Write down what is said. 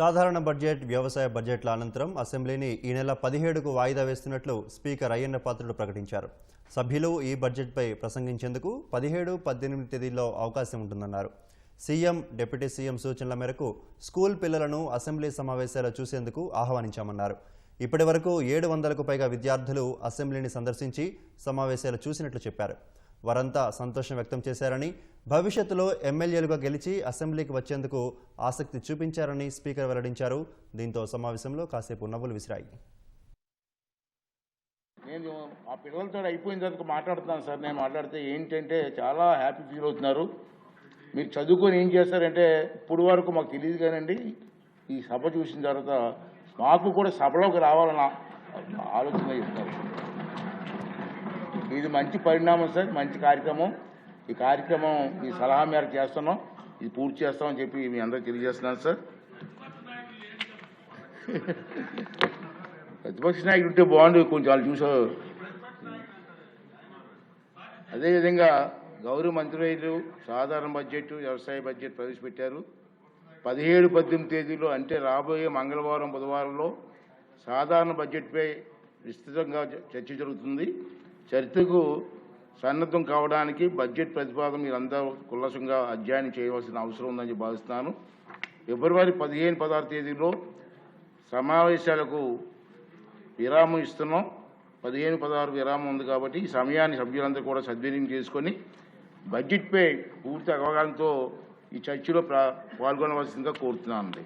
సాధారణ బడ్జెట్, వ్యవసాయ బడ్జెట్ల అనంతరం అసెంబ్లీని ఈ నెల 17కు వాయిదా వేస్తున్నట్లు స్పీకర్ అయ్యన్న పాత్రుడు ప్రకటించారు. సభ్యులు ఈ బడ్జెట్పై ప్రసంగించేందుకు 17, 18 తేదీల్లో అవకాశం ఉంటుందన్నారు. సీఎం, డిప్యూటీ సీఎం సూచనల మేరకు స్కూల్ పిల్లలను అసెంబ్లీ సమావేశాలు చూసేందుకు ఆహ్వానించామన్నారు. ఇప్పటి వరకు 700కు పైగా విద్యార్థులు అసెంబ్లీని సందర్శించి సమావేశాలు చూసినట్లు చెప్పారు. వారంతా సంతోషం వ్యక్తం చేశారని, భవిష్యత్తులో ఎమ్మెల్యేలుగా గెలిచి అసెంబ్లీకి వచ్చేందుకు ఆసక్తి చూపించారని స్పీకర్ వెల్లడించారు. దీంతో సమావేశంలో కాసేపు నవ్వులు విసిరాయి. నేను ఆ పిల్లలతో అయిపోయిన తర్వాత మాట్లాడుతున్నాను సార్. నేను మాట్లాడితే ఏంటంటే చాలా హ్యాపీ ఫీల్ అవుతున్నారు. మీరు చదువుకొని ఏం చేస్తారంటే ఇప్పుడు వరకు మాకు తెలియదు కానండి, ఈ సభ చూసిన తర్వాత మాకు కూడా సభలోకి రావాలన్న ఆలోచన చేస్తారు. ఇది మంచి పరిణామం సార్, మంచి కార్యక్రమం. ఈ కార్యక్రమం మీ సలహా మేరకు చేస్తున్నాం, ఇది పూర్తి చేస్తామని చెప్పి మీ అందరికీ తెలియజేస్తున్నాను సార్. ప్రతిపక్ష నాయకుడు ఉంటే బాగుండు, కొంచెం వాళ్ళు చూసారు. అదేవిధంగా గౌరవ మంత్రులు సాధారణ బడ్జెట్, వ్యవసాయ బడ్జెట్ ప్రవేశపెట్టారు. 17, 18 తేదీలో అంటే రాబోయే మంగళవారం, బుధవారంలో సాధారణ బడ్జెట్పై విస్తృతంగా చర్చ జరుగుతుంది. చర్చకు సన్నద్ధం కావడానికి బడ్జెట్ ప్రతిపాదన మీరందరూ కుల్లసంగా అధ్యయనం చేయవలసిన అవసరం ఉందని భావిస్తున్నాను. ఫిబ్రవరి 15, 16 తేదీలో సమావేశాలకు విరామం ఇస్తున్నాం. 15, 16 విరామం ఉంది కాబట్టి ఈ సమయాన్ని సభ్యులందరూ కూడా సద్వినియోగం చేసుకొని బడ్జెట్పై పూర్తి అవగాహనతో ఈ చర్చలో పాల్గొనవలసిందిగా కోరుతున్నానండి.